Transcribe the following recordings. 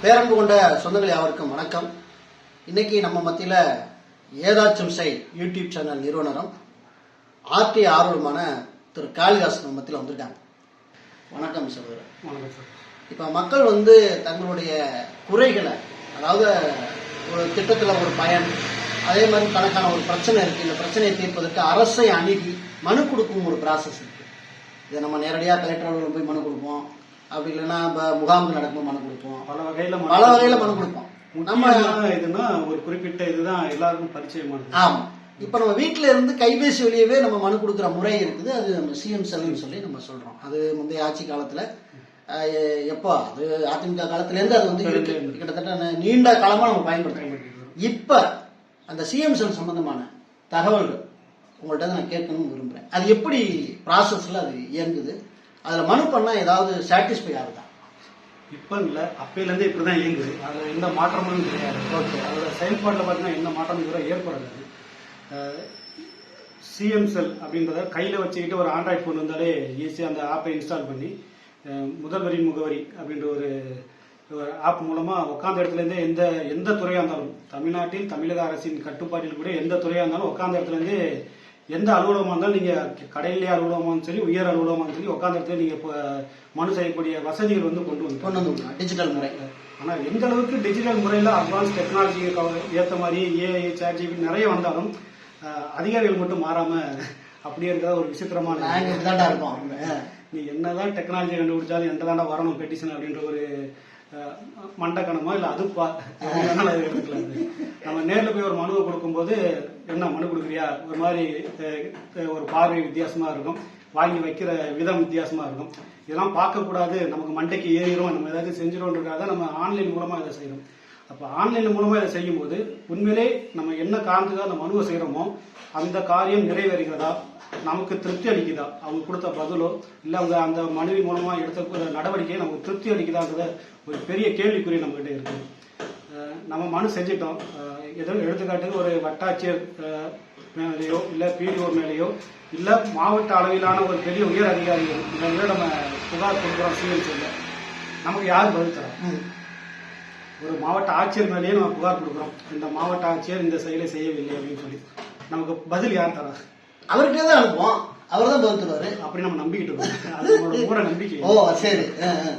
பேரன்பு கொண்ட சொந்தங்கள் யாவருக்கும் வணக்கம். இன்னைக்கு நம்ம மத்தியில் ஏதாச்சும் செய் YouTube channel நிறுவனரும் RT ஆர்வலமான Thiru Kalidas நம்ம மத்தியில் வந்திருக்காங்க. வணக்கம் சகோதரர். வணக்கம் சார். இப்போ மக்கள் தங்களுடைய குறைகளை, அதாவது ஒரு திட்டத்தில் ஒரு பயன், அதே மாதிரி தனக்கான ஒரு பிரச்சனை இருக்கு, இந்த பிரச்சனையை தீர்ப்பதற்கு அரசை அணுகி மனு கொடுக்கும் ஒரு ப்ராசஸ் இருக்கு. இதை நம்ம நேரடியாக கலெக்டர் அலுவலகம் போய் மனு கொடுப்போம், அப்படி இல்லைன்னா முகாம்கள் நடக்கும் மனு கொடுப்போம், பல வகையில மனு கொடுப்போம். நம்ம இதுன்னா ஒரு குறிப்பிட்ட இதுதான் எல்லாருக்கும் பரிச்சயமானது. ஆமா, இப்ப நம்ம வீட்டுல இருந்து கைபேசி வழியவே நம்ம மனு கொடுக்குற முறை இருக்குது. அது நம்ம சிஎம் செல்னு சொல்லி நம்ம சொல்றோம். அது முந்தைய ஆட்சி காலத்துல எப்போ அது அதிமுக காலத்துல இருந்து அது கிட்டத்தட்ட நீண்ட காலமா நம்ம பயன்படுத்துறோம். இப்ப அந்த சிஎம் செல் சம்பந்தமான தகவல்கள் உங்கள்கிட்ட நான் கேட்கணும்னு விரும்புறேன். அது எப்படி ப்ராசஸ்ல அது இயங்குது, அதுல மனு பண்ணா ஏதாவது சாட்டிஸ்ஃபை ஆகுதா? இப்ப இல்ல, அப்பையிலேருந்து இப்படிதான் இயங்குது. அதுல எந்த மாற்றமும் கிடையாது. ஓகே, அதோட செயல்பாட்டில் பார்த்தீங்கன்னா எந்த மாற்றமும் இதுவரை ஏற்படாது. சிஎம் செல் அப்படின்றத கையில வச்சுக்கிட்டு ஒரு ஆண்ட்ராய்ட் ஃபோன் வந்தாலே ஈஸியாக அந்த ஆப்பை இன்ஸ்டால் பண்ணி முதல் வரி முகவரி அப்படின்ற ஒரு ஆப் மூலமா உட்காந்த இடத்துல இருந்தே எந்த துறையா இருந்தாலும், தமிழ்நாட்டில் தமிழக அரசின் கட்டுப்பாட்டில் கூட எந்த துறையா இருந்தாலும் உட்காந்த இடத்துல இருந்து எந்த அலுவலகமாக இருந்தாலும் நீங்க கடையிலே அலுவலகமாகவும் சரி, உயர் அலுவலகமாகவும் சரி, உட்காந்த இடத்துல நீங்க மனு செய்யக்கூடிய வசதிகள் கொண்டு வந்து டிஜிட்டல் முறை. ஆனா எந்த அளவுக்கு டிஜிட்டல் முறையில அட்வான்ஸ் டெக்னாலஜி ஏற்ற மாதிரி ஏஐ சாட்ஜிபிடி நிறைய வந்தாலும் அதிகாரிகள் மட்டும் மாறாம அப்படியே இருக்கிற ஒரு விசித்திரமான இருப்போம். நீ என்னதான் டெக்னாலஜி கண்டுபிடிச்சாலும் எந்த தாண்டா வரணும் பெட்டிஷன் அப்படின்ற ஒரு மண்டக்கணமா இல்ல அதுப்பா எடுத்துக்கலாம். நம்ம நேரில் போய் ஒரு மனுவை கொடுக்கும்போது என்ன மனு கொடுக்குறியா, ஒரு மாதிரி ஒரு பார்வை வித்தியாசமா இருக்கும், வாங்கி வைக்கிற விதம் வித்தியாசமா இருக்கும். இதெல்லாம் பார்க்கக்கூடாது, நமக்கு மண்டைக்கு ஏறிடும், நம்ம ஏதாவது செஞ்சிடும்ன்றதுக்காக நம்ம ஆன்லைன் மூலமா இதை செய்யறோம். அப்ப ஆன்லைன் மூலமா இதை செய்யும் போது உண்மையிலே நம்ம என்ன காரணத்துக்காக அந்த மனுவை செய்யறோமோ அந்த காரியம் நிறைவேறுகிறதா, நமக்கு திருப்தி அளிக்குதா, அவங்க கொடுத்த பதிலோ இல்ல அவங்க அந்த மனுவின் மூலமா எடுத்த நடவடிக்கையை நமக்கு திருப்தி அளிக்குதாங்கிறத ஒரு பெரிய கேள்விக்குறி நம்ம கிட்ட இருக்கு. நம்ம மனு செஞ்சிட்டோம், ஏதோ எடுத்துக்காட்டுக்கு ஒரு வட்டாட்சியர் மேலேயோ இல்ல பிடிஓ மேலேயோ இல்ல மாவட்ட அளவிலான ஒரு பெரிய உயர் அதிகாரிகள் மேலே நம்ம புகார் கொடுக்குறோம். சிஎம்சில நமக்கு யார் பதில் தரோம்? ஒரு மாவட்ட ஆட்சியர் மேலேயே நம்ம புகார் கொடுக்குறோம், இந்த மாவட்ட ஆட்சியர் இந்த செயலை செய்யவில்லை அப்படின்னு சொல்லி. நமக்கு பதில் யார் தரா? அவர்கிட்ட தான் அனுப்புவோம், அவர் தான் பதில் தருவாரு. அப்படி நம்ம நம்பிக்கிட்டு இருக்கோம். அது நம்மளோட மூட நம்பிக்கை. ஓ சரி.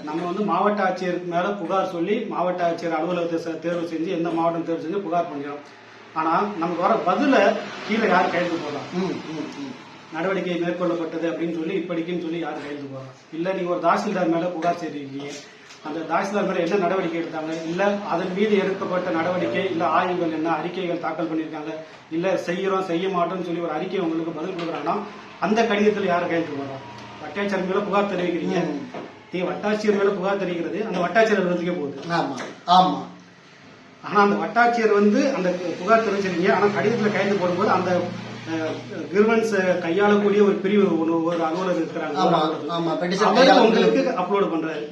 நம்ம மாவட்ட ஆட்சியர் மேல புகார் சொல்லி மாவட்ட ஆட்சியர் அலுவலகத்தை தேர்வு செஞ்சு எந்த மாவட்டம் தேர்வு செஞ்சு புகார் பண்ணிக்கிறோம். ஆனா நமக்கு வர பதில கீழே யார் கையெழுத்து போடலாம், நடவடிக்கை மேற்கொள்ளப்பட்டது அப்படின்னு சொல்லி இப்படிக்குன்னு சொல்லி யார் கையெழுத்து போடலாம். இல்ல நீங்க ஒரு தாசில்தார் மேல புகார் செய்திருக்கீங்க, அந்த தாசில்தார் மேல என்ன நடவடிக்கை எடுத்தாங்க, இல்ல அதன் மீது எடுக்கப்பட்ட நடவடிக்கை இல்ல ஆய்வுகள் என்ன அறிக்கைகள் தாக்கல் பண்ணிருக்காங்க, இல்ல செய்யறோம் செய்ய மாட்டோம்னு சொல்லி ஒரு அறிக்கை உங்களுக்கு பதில் கொடுக்குறாங்கன்னா அந்த கடிதத்தில் யார் கையெழுத்து போடுறோம்? வட்டாட்சியர் மேல புகார் தெரிவிக்கிறீங்க, வட்டாட்சியர் மேல புகார் தெரிவிக்கிறது அந்த வட்டாட்சியர் அலுவலகத்துக்கே போகுது. ஆனா அந்த வட்டாட்சியர் அந்த புகார் தெரிவிச்சிருக்கீங்க, ஆனா கடிதத்தில் கையெழுத்து போடும்போது அந்த கிரிவன்ஸ் கையாளக்கூடிய ஒரு பிரிவு ஒரு அலுவலர் இருக்கிறாங்க, உங்களுக்கு அப்லோட் பண்றாரு.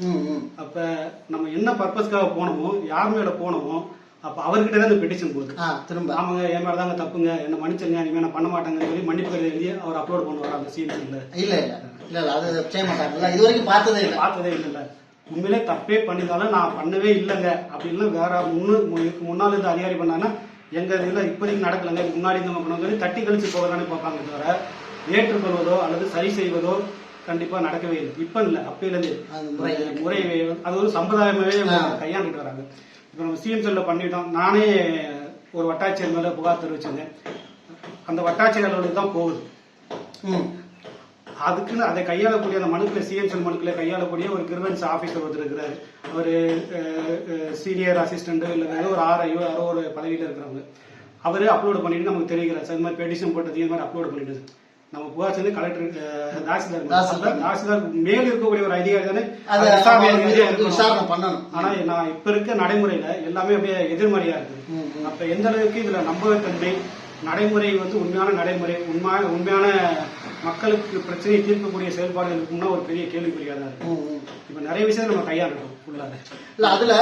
அப்ப நம்ம என்ன பர்பஸ்க்காக போனோமோ, யார் மேல போனோமோ, அப்ப அவர்கிட்ட தான் இந்த பெட்டிஷன் போகுது. திரும்ப ஆமாங்க என் மேலதாங்க தப்புங்க, என்ன மன்னிச்சுங்க, இனிமே நான் பண்ண மாட்டேங்கன்னு சொல்லி மன்னிப்பு கடிதம் எழுதி அவர் அப்லோட் பண்ணுவார் அந்த சீன்ஸ்ல. இல்ல அது செய்ய மாட்டாங்க, இது வரைக்கும் பார்த்ததே இல்ல. உண்மையிலே தப்பே பண்ணிருந்தாலும் நான் பண்ணவே இல்லைங்க அப்படின்னு வேற முன்னாள் இந்த அதிகாரி பண்ணாங்கன்னா எங்க இதுல இப்போதைக்கு நடக்கலங்க, இதுக்கு முன்னாடி நம்ம பண்ண சொல்லி தட்டி கழிச்சு போகதானே பார்ப்பாங்க தவிர ஏற்றுக்கொள்வதோ அல்லது சரி செய்வதோ கண்டிப்பா நடக்கவே இல்லை. இப்ப இல்ல, அப்பையிலிருந்து முறை அது ஒரு சம்பிரதாயமாவே கையாண்டுட்டு வராங்க. இப்ப நம்ம சிஎம் செல்ல பண்ணிட்டோம். நானே ஒரு வட்டாட்சியர் மேல புகார் தெரிவிச்சேங்க, அந்த வட்டாட்சியர் அலுவலகம் தான் போகுது. அதுக்குன்னு அதை கையாளக்கூடிய அந்த மனுக்களை சிஎம் செல் மனுக்களை கையாளக்கூடிய ஒரு கிரிவன்ஸ் ஆபீசர் ஒருத்தர் இருக்கிறாரு. ஒரு சீனியர் அசிஸ்டன்ட் இல்ல ஏதோ ஒரு ஆர்ஐயோ யாரோ ஒரு பதவியில இருக்கிறவங்க, அவரே அப்லோட் பண்ணிட்டு நமக்கு தெரிவிக்கிறார், சார் இந்த மாதிரி பெட்டிஷன் போட்டது இந்த மாதிரி அப்லோட் பண்ணிட்டு நம்ம புகார் செஞ்சு கலெக்டர் தாசில்தார் மேல் இருக்கக்கூடிய ஒரு அதிகாரி தானே விசாரணை பண்ணணும். ஆனா நான் இப்ப இருக்க நடைமுறையில எல்லாமே அப்படியே எதிர்மறையா இருக்குது. அப்ப எந்த அளவுக்கு இதுல நம்பகத்தன்மை, நடைமுறை உண்மையான நடைமுறை, உண்மையான மக்களுக்கு பிரச்சனையை தீர்க்கக்கூடிய செயல்பாடுகள் இருக்கும்னா ஒரு பெரிய கேள்விக்குறியா தான் இருக்கு. இப்ப நிறைய விஷயம் நம்ம கையாளணும் ஃபுல்லாக. இல்ல அதுல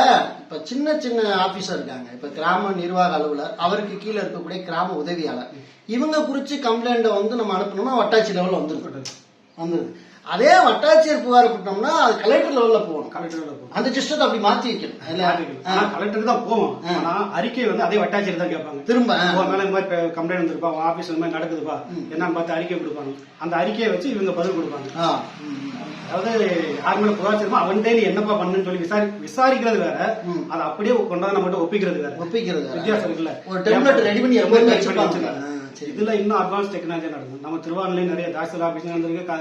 இப்ப சின்ன சின்ன ஆபீசர் இருக்காங்க, இப்ப கிராம நிர்வாக அலுவலர், அவருக்கு கீழே இருக்கக்கூடிய கிராம உதவியாளர், இவங்க குறிச்சு கம்ப்ளைண்ட் நம்ம அனுப்பணும்னா வட்டாட்சி லெவலில் வந்துருது. அதே வட்டாட்சியர் புகார் கொடுத்தோம்னா அது கலெக்டர் லெவல்ல போகணும். கலெக்டர் போகும். அந்த சிஸ்டத்தை அப்படி மாத்தி வைக்கணும். கலெக்டருக்கு தான் போவோம். ஆனா அறிக்கை வந்து அதே வட்டாட்சியர் தான் கேட்பாங்க. திரும்ப மேல இந்த மாதிரி கம்ப்ளைண்ட் வந்துருப்பா, ஆபீஸ்ல இந்த மாதிரி நடக்குதுப்பா, என்னன்னு பார்த்து அறிக்கை கொடுப்பாங்க. அந்த அறிக்கையை வச்சு இவங்க பதில் கொடுப்பாங்க. அதாவது யார் மேல புகாச்சிருமோ அவன்கிட்ட நீ என்னப்பா பண்ணுன்னு சொல்லி விசாரிக்கிறது வேற, அதை அப்படியே கொண்டாந்து நம்ம ஒப்பிக்கிறது வேற. வித்தியாசம் இருக்குல்ல. ஒரு டெம்ப்ளேட் ரெடி பண்ணி வச்சிருக்காங்க. இதுல இன்னும் அட்வான்ஸ் டெக்னாலஜி நடக்கும். நம்ம திருவாரூர்லயும் நிறைய தாசில்தார் ஆபீஸ்ல நடந்திருக்கு,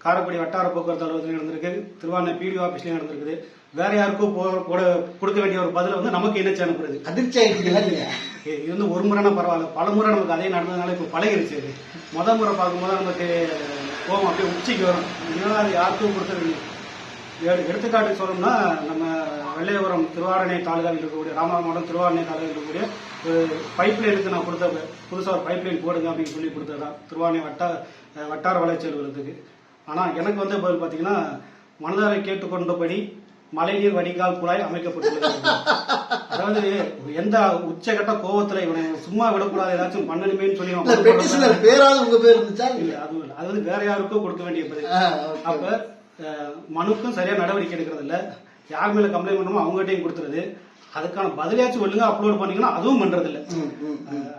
காரைக்குடி வட்டார போக்குவரத்து அலுவலகத்துல நடந்திருக்கு, திருவாரூர் பிடிஓ ஆபீஸ்லயும் நடந்திருக்குது. வேற யாருக்கும் கொடுக்க வேண்டிய ஒரு பதில வந்து நமக்கு இணைச்சு அனுப்புறது. அதிர்ச்சி ஆயிடுச்சு. இது வந்து ஒரு முறைனா பரவாயில்ல, பல முறை நமக்கு அதே நடந்ததுனால இப்ப பழகிருச்சு. முத முறை பார்க்கும்போது நமக்கு கோவம் அப்படியே உச்சிக்கு வரும். இதனால அது யாருக்கும் கொடுத்தது. எடுத்துக்காட்டு சொல்லணும்னா, நம்ம வெள்ளையபுரம் திருவாரணை தாலுகாவில் இருக்கக்கூடிய ராமநாதபுரம் மாவட்டம் திருவாரணை தாலுகாவில் இருக்கக்கூடிய ஒரு பைப் லைனுக்கு நான் கொடுத்த புதுசாக ஒரு பைப் லைன் போடுங்க அப்படின்னு சொல்லி கொடுத்ததான் திருவாரணை வட்டார வளர்ச்சி அலுவலகத்துக்கு. ஆனால் எனக்கு வந்து பதில் பார்த்தீங்கன்னா, மனதாரை கேட்டுக்கொண்டபடி மழைநீர் வடிகால் குழாய் அமைக்கப்பட்டுள்ளது. அதாவது எந்த உச்சகட்ட கோவத்துல இவனை சும்மா விடக்கூடாது, ஏதாச்சும் பண்ணணுமேன்னு சொல்லி அது வந்து வேற யாருக்கும் கொடுக்க வேண்டிய பதில். அப்ப மனுக்கும் சரியா நடவடிக்கை எடுக்கிறது இல்ல, யார் மேல கம்ப்ளைண்ட் பண்ணணுமோ அவங்ககிட்டையும் கொடுத்துருது. அதுக்கான பதிலாச்சும் ஒழுங்கா அப்லோட் பண்ணீங்கன்னா அதுவும் பண்றது இல்ல.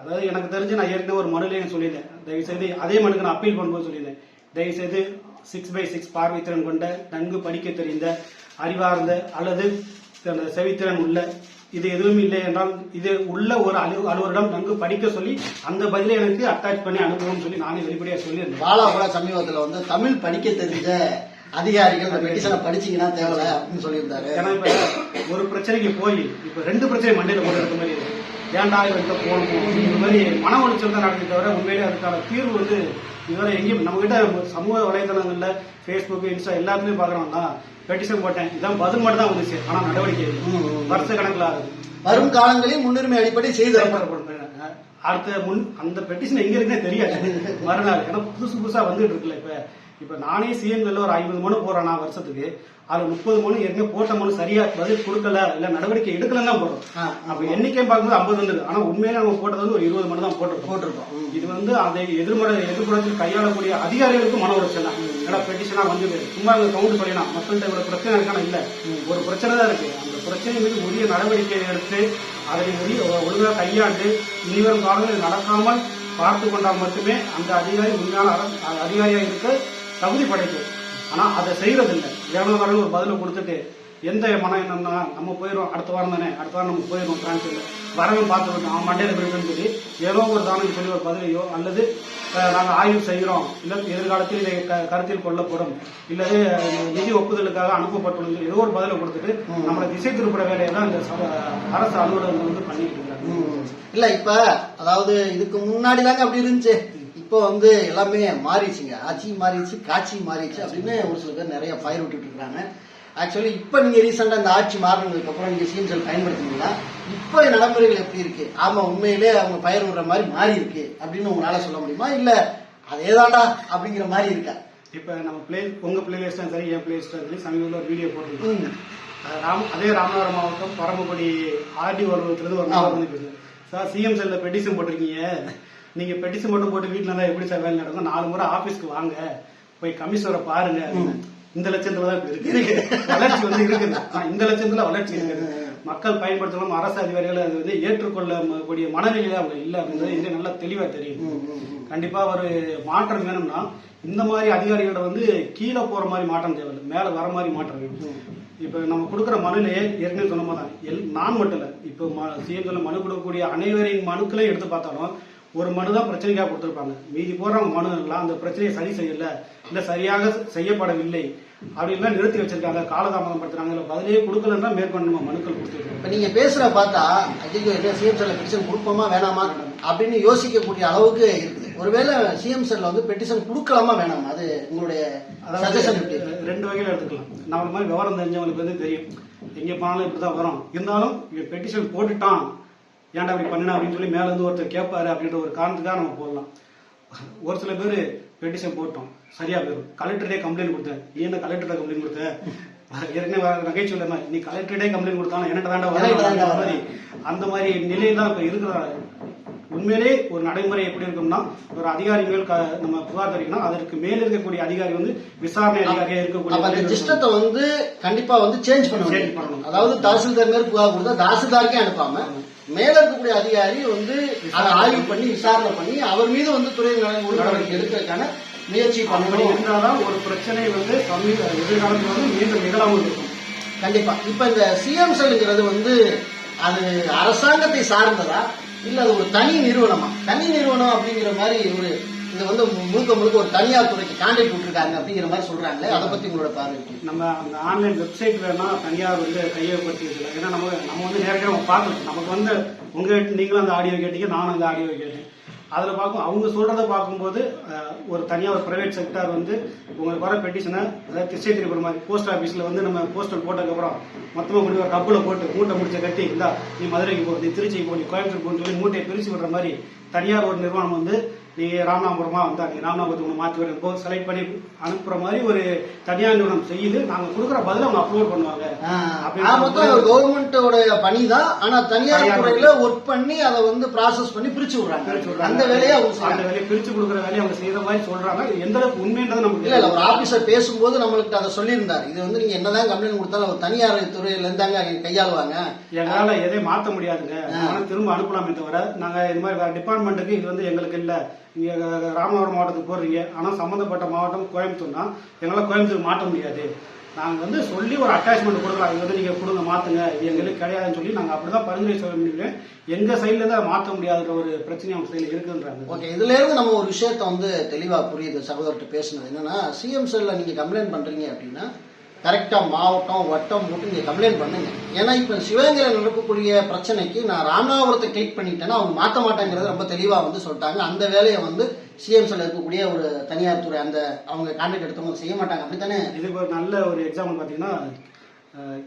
அதாவது எனக்கு தெரிஞ்சு நான் ஏற்கனவே ஒரு மனுலையும் சொல்லியிருந்தேன், தயவு செய்து அதே மனுக்கு நான் அப்பீல் பண்ணும்போது சொல்லியிருந்தேன், தயவு செய்து 6x6 பார்வைத்திறன் கொண்ட, நன்கு படிக்க தெரிந்த, அறிவார்ந்த அல்லது செவித்திறன் உள்ள, இது எதுவும் இல்லை என்றால் இது உள்ள ஒரு அலுவலரிடம் நன்கு படிக்க சொல்லி அந்த பதிலை எனக்கு அட்டாச் பண்ணி அனுப்புவோம்னு சொல்லி நானே வெளிப்படையா சொல்லியிருந்தேன். பாலா கூட சமீபத்தில் வந்து தமிழ் படிக்க தெரிஞ்ச அதிகாரிகள் பெட்டிஷனை படிச்சீங்கன்னா தேவை அப்படின்னு சொல்லியிருந்தாரு. ஏன்னா இப்ப ஒரு பிரச்சனைக்கு போய் இப்ப 2 பிரச்சனை மண்டையில போட்டு இருக்க மாதிரி இருக்கு. ஏன்டா இவர்கிட்ட போகணும் இந்த மாதிரி மன உளைச்சல் தான் நடக்குது தவிர உண்மையிலே அதுக்கான தீர்வு வந்து இதுவரை எங்கேயும் நம்ம கிட்ட சமூக வலைதளங்கள்ல Facebook, இன்ஸ்டா எல்லாத்துலயும் பாக்குறோம்னா பெட்டிஷன் போட்டேன், இதான் பதில் மட்டும் தான் வந்துச்சு. ஆனா நடவடிக்கை வருஷ கணக்குல ஆகுது. வரும் காலங்களில் முன்னுரிமை அடிப்படை செய்து அடுத்த அந்த பெட்டிஷன் எங்க இருக்குன்னே தெரியாது மறுநாள். ஏன்னா புதுசா வந்துட்டு இருக்குல்ல. இப்ப நானே சிஎம்ல ஒரு 50 மனு போறேன் வருஷத்துக்கு, அதுல 30 மனு ஏற்கனவே போட்ட மனு சரியா பதில் கொடுக்கல இல்ல நடவடிக்கை எடுக்கலன்னு தான் போடுறோம். அப்ப எண்ணிக்கை பார்க்கும்போது 50 வந்தது. ஆனா உண்மையில நம்ம போட்டது வந்து ஒரு 20 மனு தான் போட்டிருக்கோம். இது வந்து அதை எதிர்ப்புறத்தில் கையாளக்கூடிய அதிகாரிகளுக்கும் மன உளைச்சல் தான். ஏன்னா பெட்டிஷனா வந்து சும்மா கவுண்ட் சொல்லலாம், மக்கள்கிட்ட இவ்வளவு பிரச்சனை இருக்கான இல்ல, ஒரு பிரச்சனை தான் இருக்கு. அந்த பிரச்சனை மீது உரிய நடவடிக்கை எடுத்து அதை ஒழுங்காக கையாண்டு இனிவரும் காலங்களில் நடக்காமல் பார்த்து கொண்டால் மட்டுமே அந்த அதிகாரி உண்மையான அதிகாரியா இருக்க தகுதி படைக்கும். ஆனா அதை செய்யறது இல்லை. ஏழு ஒரு பதில கொடுத்துட்டு எந்த மனம் என்னன்னா நம்ம போயிடும், அடுத்த வாரம் தானே, அடுத்த வாரம் நம்ம போயிடும் பிரான்ஸ்ல வரவும் பார்த்துருக்கோம், அவன் மண்டையில போயிடுன்னு சொல்லி ஏதோ ஒரு தானம் சொல்லி ஒரு பதிலையோ அல்லது நாங்கள் ஆய்வு செய்கிறோம் இல்லை எதிர்காலத்தில் இதை கருத்தில் கொள்ளப்படும் இல்லது நிதி ஒப்புதலுக்காக அனுப்பப்பட்டுள்ளது ஏதோ ஒரு பதிலை கொடுத்துட்டு நம்மளை திசை திருப்புற வேலையை தான் இந்த அரசு அலுவலகங்கள் வந்து பண்ணிட்டு இருக்காங்க. இல்ல இப்ப அதாவது இதுக்கு முன்னாடி தாங்க அப்படி இருந்துச்சு, இப்போ வந்து எல்லாமே மாறிடுச்சுங்க, ஆட்சி மாறிடுச்சு, காட்சி மாறிடுச்சு அப்படின்னு ஒரு சில பேர் நிறைய ஃபயர் விட்டுட்டு இருக்காங்க. ஆக்சுவலி இப்ப நீங்க ரீசெண்டா இந்த ஆட்சி மாறினதுக்கு அப்புறம் நீங்க சிஎம் செல் பயன்படுத்தினீங்களா? இப்ப நடைமுறைகள் எப்படி இருக்கு? ஆமா உண்மையிலே அவங்க ஃபயர் விடுற மாதிரி மாறி இருக்கு அப்படின்னு உங்களால சொல்ல முடியுமா, இல்ல அதேதான்டா அப்படிங்கிற மாதிரி இருக்கா? இப்ப நம்ம உங்க பிளேலிஸ்டும் சரி என் பிளேலிஸ்டும் சரி சமீபத்தில் ஒரு வீடியோ போட்டிருக்கோம். அதே ராமநாதபுரம் மாவட்டம் பரமக்குடி ஆர்டி அலுவலகத்திலிருந்து ஒரு நாள் வந்து பேசுறேன், சார் சிஎம் செல்ல பெட்டிஷன் போட்டிருக்கீங்க, நீங்க பெட்டிஷன் மட்டும் போட்டு வீட்டுல இருந்தா எப்படி சார் வேலை நடக்கும், 4 முறை ஆபீஸ்க்கு வாங்க, போய் கமிஷனரை பாருங்க, இந்த லட்சத்துல தான் இருக்கு வளர்ச்சி வந்து இருக்குது. இந்த லட்சத்துல வளர்ச்சி இருக்குது, மக்கள் பயன்படுத்தணும், அரசு அதிகாரிகள் அது வந்து ஏற்றுக்கொள்ளக்கூடிய மனநிலையில அவங்க இல்லை அப்படின்றது இங்கே நல்லா தெளிவா தெரியும். கண்டிப்பா ஒரு மாற்றம் வேணும்னா இந்த மாதிரி அதிகாரிகளோட வந்து கீழே போற மாதிரி மாற்றம் தேவையில்லை, மேல வர மாதிரி மாற்றம் வேணும். இப்ப நம்ம கொடுக்குற மனுலையே ஏற்கனவே சொன்ன மாதிரி நான் மட்டும் இல்லை, இப்போ சிஎம் மனு கொடுக்கக்கூடிய அனைவரின் மனுக்களையும் எடுத்து பார்த்தாலும் ஒரு மனு தான் பிரச்சனைக்காக கொடுத்திருப்பாங்க, மீதி போடுறவங்க மனு எல்லாம் அந்த பிரச்சனையை சரி செய்யல இல்ல சரியாக செய்யப்படவில்லை அப்படின்லாம் நிறுத்தி வச்சிருக்காங்க, காலதாமதம் படுத்துறாங்க, இல்ல பதிலே கொடுக்கலன்னா மேற்கொண்டு மனுக்கள் கொடுத்துருக்கோம். இப்ப நீங்க பேசுற பார்த்தா ஐயோ சிஎம் செல்ல பெட்டிஷன் கொடுப்போமா வேணாமா அப்படின்னு யோசிக்கக்கூடிய அளவுக்கு இருக்குது. ஒருவேளை சிஎம் செல்ல வந்து பெட்டிஷன் கொடுக்கலாமா வேணாமா, அது உங்களுடைய சஜஷன் எப்படி? 2 வகையில எடுத்துக்கலாம். நம்ம மாதிரி விவரம் தெரிஞ்சவங்களுக்கு வந்து தெரியும், எங்க போனாலும் இப்படிதான் வரும், இருந்தாலும் பெட்டிஷன் போட்டுட்டான் ஏன்டா அப்படி பண்ணா அப்படின்னு சொல்லி மேல இருந்து ஒருத்தர் கேட்பாரு அப்படின்ற ஒரு காரணத்துக்காக நம்ம போடலாம். ஒரு சில பேர் பெட்டிஷன் போட்டோம் சரியா போயிடும், கலெக்டரே கம்ப்ளைண்ட் கொடுத்தேன், நீ என்ன கலெக்டர் கம்ப்ளைண்ட் கொடுத்த, ஏற்கனவே நகைச்சுவை நீ கலெக்டரே கம்ப்ளைண்ட் கொடுத்தாலும் என்னட்ட தாண்டா மாதிரி அந்த மாதிரி நிலையில தான் இப்ப இருக்கிற உண்மையிலே ஒரு நடைமுறை எப்படி இருக்கும்னா, ஒரு அதிகாரி மேல் நம்ம புகார் தெரிவிக்கணும், அதற்கு மேல் இருக்கக்கூடிய அதிகாரி வந்து விசாரணை அதிகாரியா இருக்கக்கூடிய சிஸ்டத்தை வந்து கண்டிப்பா வந்து சேஞ்ச் பண்ணணும். அதாவது தாசில்தார் மேல் புகார் கொடுத்தா தாசில்தாருக்கே அனுப்பாம மேல இருக்கக்கூடிய அதிகாரி வந்து அதை ஆய்வு பண்ணி விசாரணை பண்ணி அவர் மீது வந்து துறை நடவடிக்கை எடுக்கிறதுக்கான முயற்சி பண்ணணும். என்றால்தான் ஒரு பிரச்சனை வந்து எதிர்காலத்தில் வந்து மீண்டும் நிகழாமல் இருக்கும். கண்டிப்பா. இப்ப இந்த சிஎம் செல்ங்கிறது வந்து அது அரசாங்கத்தை சார்ந்ததா இல்ல அது ஒரு தனி நிறுவனமா? தனி நிறுவனம் அப்படிங்கிற மாதிரி ஒரு இது வந்து முழுக்க ஒரு தனியார் துறைக்கு கான்ட்ராக்ட் விட்டுருக்காங்க அப்படிங்கிற மாதிரி சொல்றாங்களே, அதை பத்தி உங்களோட பார்வை? நம்ம அந்த ஆன்லைன் வெப்சைட் வேணா தனியார் வந்து கையகப்படுத்தி வச்சுக்கலாம். ஏன்னா நம்ம வந்து நேரடியாக பார்க்கணும். நமக்கு வந்து நீங்களும் அந்த ஆடியோ கேட்டீங்க, நானும் அந்த ஆடியோ கேட்டேன். அதில் பார்க்கும் அவங்க சொல்றதை பார்க்கும்போது ஒரு தனியாக ஒரு பிரைவேட் செக்டார் வந்து உங்களுக்கு வர பெட்டிஷனை, அதாவது திசை திருப்புற மாதிரி போஸ்ட் ஆஃபீஸில் வந்து நம்ம போஸ்டல் போட்டதுக்கப்புறம் மொத்தமாக கொண்டு ஒரு கப்பில் போட்டு மூட்டை முடிச்ச கட்டி இந்தா நீ மதுரைக்கு போ, நீ திருச்சிக்கு போ, நீ கோயம்புத்தூர் போன்னு சொல்லி மூட்டையை பிரித்து விடுற மாதிரி தனியார் ஒரு நிறுவனம் வந்து நீ ராமநாதபுரமா வந்தா நீ ராமநாதபுரத்துக்கு மாற்றி வரப்போ செலக்ட் பண்ணி அனுப்புற மாதிரி ஒரு தனியார் நிறுவனம் செய்யுது. நாங்க கொடுக்குற பதில அவங்க அப்லோட் பண்ணுவாங்க. கவர்மெண்டோட பணி தான், ஆனா தனியார் துறையில ஒர்க் பண்ணி அதை வந்து ப்ராசஸ் பண்ணி பிரிச்சு விடுறாங்க. அந்த வேலையை அந்த வேலையை பிரிச்சு கொடுக்குற வேலையை அவங்க செய்யற மாதிரி சொல்றாங்க. எந்த அளவுக்கு உண்மைன்றது நமக்கு இல்ல. ஒரு ஆபீசர் பேசும்போது நம்மளுக்கு அதை சொல்லியிருந்தாரு, இது வந்து நீங்க என்னதான் கம்ப்ளைண்ட் கொடுத்தாலும் ஒரு தனியார் துறையில இருந்தாங்க கையாளுவாங்க, எங்களால எதையும் மாற்ற முடியாதுங்க, திரும்ப அனுப்பலாமே தவிர நாங்க இது மாதிரி டிபார்ட்மெண்ட்டுக்கு இது வந்து எங்களுக்கு இல்ல, நீங்க ராமநாதபுரம் மாவட்டத்துக்கு போடுறீங்க, ஆனா சம்பந்தப்பட்ட மாவட்டம் கோயம்புத்தூர்னா எங்களால் கோயம்புத்தூர் மாற்ற முடியாது, நாங்க வந்து சொல்லி ஒரு அட்டாச்மெண்ட் கொடுக்கலாம், இது வந்து நீங்க கொடுங்க மாத்துங்க, இது எங்களுக்கு கிடையாதுன்னு சொல்லி நாங்க அப்படிதான் பரிந்துரை சொல்ல முடியும். எங்க சைட்ல இருந்து மாற்ற முடியாத ஒரு பிரச்சனை அவங்க சைட்ல இருக்குன்றாங்க. ஓகே, இதுல இருந்து நம்ம ஒரு விஷயத்த வந்து தெளிவா புரியுது. சகோதரர்கிட்ட பேசுனது என்னன்னா, சிஎம் செல்ல நீங்க கம்ப்ளைண்ட் பண்றீங்க அப்படின்னா கரெக்டா மாவட்டம் வட்டம் போட்டு நீங்க கம்ப்ளைண்ட் பண்ணுங்க. ஏன்னா இப்ப சிவகங்கையில் நடக்கக்கூடிய பிரச்சனைக்கு நான் ராமநாதபுரத்தை கிளிக் பண்ணிட்டேன்னா அவங்க மாற்ற மாட்டேங்கிறத ரொம்ப தெளிவா வந்து சொல்லிட்டாங்க. அந்த வேலையை வந்து சிஎம் செல்ல இருக்கக்கூடிய ஒரு தனியார் துறை அந்த அவங்க கான்ட்ராக்ட் எடுத்தவங்க செய்ய மாட்டாங்க, அப்படித்தானே? இதுக்கு ஒரு நல்ல ஒரு எக்ஸாம்பிள் பாத்தீங்கன்னா,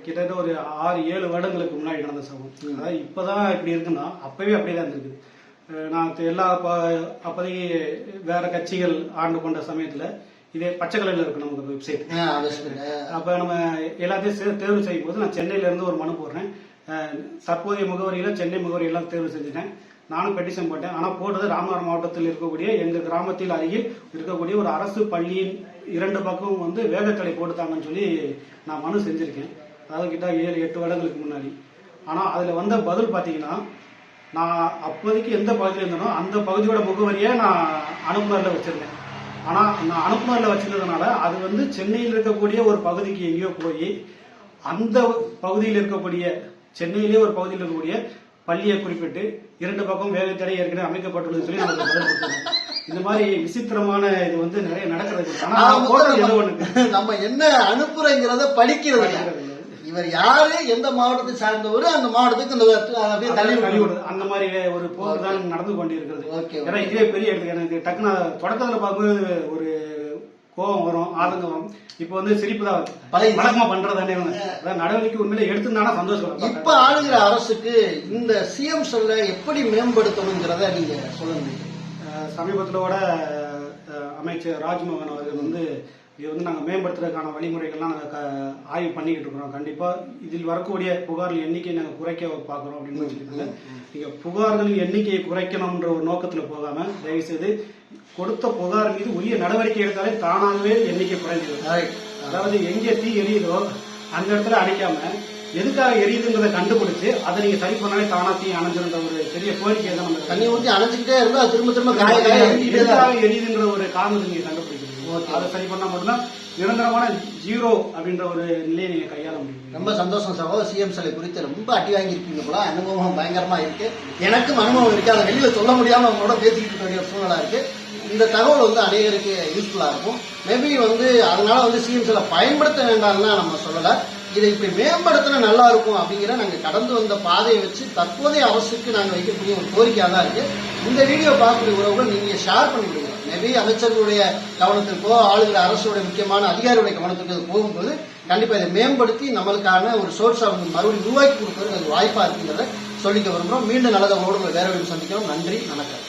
கிட்டத்தட்ட ஒரு 6-7 வருடங்களுக்கு முன்னாடி நடந்த சம்பவம். அதாவது இப்பதான் இப்படி இருக்குன்னா அப்பவே அப்படிதான் இருந்திருக்கு. நான் எல்லா அப்போதைக்கு வேற கட்சிகள் ஆண்டு கொண்ட சமயத்துல இதே பச்சை கலர்ல இருக்கு நமக்கு வெப்சைட். அப்ப நம்ம எல்லாத்தையும் தேர்வு செய்யும் போது நான் சென்னையில இருந்து ஒரு மனு போடுறேன். தற்போதைய முகவரியில சென்னை முகவரி எல்லாம் தேர்வு செஞ்சுட்டேன். நானும் பெட்டிஷன் போட்டேன். ஆனா போட்டது ராமநாதபுரம் மாவட்டத்தில் இருக்கக்கூடிய எங்க கிராமத்தில் அருகில் இருக்கக்கூடிய ஒரு அரசு பள்ளியின் 2 பக்கமும் வந்து வேகத்தடை போட்டுத்தாங்கன்னு சொல்லி நான் மனு செஞ்சிருக்கேன். அதாவது கிட்ட 7-8 வருடங்களுக்கு முன்னாடி. ஆனா அதுல வந்த பதில் பாத்தீங்கன்னா, நான் அப்போதைக்கு எந்த பகுதியில் இருந்தனோ அந்த பகுதியோட முகவரியை நான் அனுப்புனர்ல வச்சிருந்தேன். ஆனா நான் அனுப்புனர்ல வச்சிருந்ததுனால அது வந்து சென்னையில் இருக்கக்கூடிய ஒரு பகுதிக்கு எங்கேயோ போய் அந்த பகுதியில் இருக்கக்கூடிய சென்னையிலே ஒரு பகுதியில் இருக்கக்கூடிய பள்ளியை குறிப்பிட்டு 2 பக்கம் வேகத்தடை ஏற்கனவே அமைக்கப்பட்டுள்ளது சொல்லி நமக்கு பதில் கொடுத்தோம். இந்த மாதிரி விசித்திரமான இது வந்து நிறைய நடக்கிறது. ஆனா நம்ம என்ன அனுப்புறோங்கிறத படிக்கிறது. இவர் யாரு, எந்த மாவட்டத்தை சார்ந்தவர், அந்த மாவட்டத்துக்கு தள்ளி விடுறது, அந்த மாதிரி ஒரு போக்கு தான் நடந்து கொண்டிருக்கிறது. ஏன்னா இதே பெரிய இடத்துக்கு எனக்கு டக்குனு தொடக்கத்துல பார்க்கும்போது ஒரு கோபம் வரும், ஆதங்கம் வரும். இப்ப வந்து சிரிப்பு தான் வழக்கமா பண்றதானே நடவடிக்கை உண்மையில எடுத்துருந்தானா சந்தோஷம். இப்ப ஆளுகிற அரசுக்கு இந்த சிஎம் செல்ல எப்படி மேம்படுத்தணுங்கிறத நீங்க சொல்லுங்க. சமீபத்திலோட அமைச்சர் ராஜ்மோகன் அவர்கள் வந்து இது வந்து நாங்கள் மேம்படுத்துறதுக்கான வழிமுறைகள்லாம் நாங்கள் ஆய்வு பண்ணிக்கிட்டு இருக்கிறோம். கண்டிப்பாக இதில் வரக்கூடிய புகார்கள் எண்ணிக்கையை நாங்கள் குறைக்க பார்க்குறோம் அப்படின்னு சொல்லியிருக்காங்க. நீங்கள் புகார்களின் எண்ணிக்கையை குறைக்கணும்ன்ற ஒரு நோக்கத்தில் போகாமல் தயவுசெய்து கொடுத்த புகார் மீது உரிய நடவடிக்கை எடுத்தாலே தானாகவே எண்ணிக்கை குறைஞ்சிடும். அதாவது எங்கே தீ எரியுதோ அந்த இடத்துல அணைக்காம எதுக்காக எரியுதுங்கிறத கண்டுபிடிச்சு அதை நீங்க சரி பண்ணாலே தானா தீ அணைஞ்சிருந்த ஒரு பெரிய கோரிக்கை தான் நம்ம தண்ணி ஊற்றி அணைஞ்சிக்கிட்டே இருந்தா திரும்ப எரியுதுங்கிற ஒரு காரணத்தை நீங்க கண்டுபிடிக்கணும். அதை சரி பண்ணா மட்டும்தான் நிரந்தரமான 0 அப்படின்ற ஒரு நிலையை நீங்க கையாள முடியும். ரொம்ப சந்தோஷம் சகோதரர். சிஎம் சிலை குறித்து ரொம்ப அடி வாங்கியிருக்கீங்க போல, அனுபவம் பயங்கரமா இருக்கு. எனக்கும் அனுபவம் இருக்கு, அதை வெளியில சொல்ல முடியாம அவங்களோட பேசிக்கிட்டு இருக்க வேண்டிய சூழ்நிலை இருக்கு. இந்த தகவல் வந்து அநேகருக்கு யூஸ்ஃபுல்லா இருக்கும். மேபி வந்து அதனால வந்து சிஎம் சிலை பயன்படுத்த வேண்டாம்னா நம்ம சொல்லல, இதை இப்படி மேம்படுத்தினா நல்லா இருக்கும் அப்படிங்கிற நாங்க கடந்து வந்த பாதையை வச்சு தற்போதைய அரசுக்கு நாங்க வைக்கக்கூடிய ஒரு கோரிக்கையா தான் இருக்கு. இந்த வீடியோ பார்க்கக்கூடிய உறவுகள் நீங்க ஷேர் பண்ணி விடுங்க. மேபி அமைச்சர்களுடைய கவனத்திற்கோ ஆளுகிற அரசுடைய முக்கியமான அதிகாரியுடைய கவனத்திற்கு போகும்போது கண்டிப்பா இதை மேம்படுத்தி நம்மளுக்கான ஒரு சோர்ஸ் ஆஃப் மறுபடியும் உருவாக்கி கொடுக்கறதுக்கு அது வாய்ப்பா இருக்குங்கிறத சொல்லிக்க விரும்புகிறோம். மீண்டும் நல்லதை ஓடுங்களை வேற சந்திக்கிறோம். நன்றி, வணக்கம்.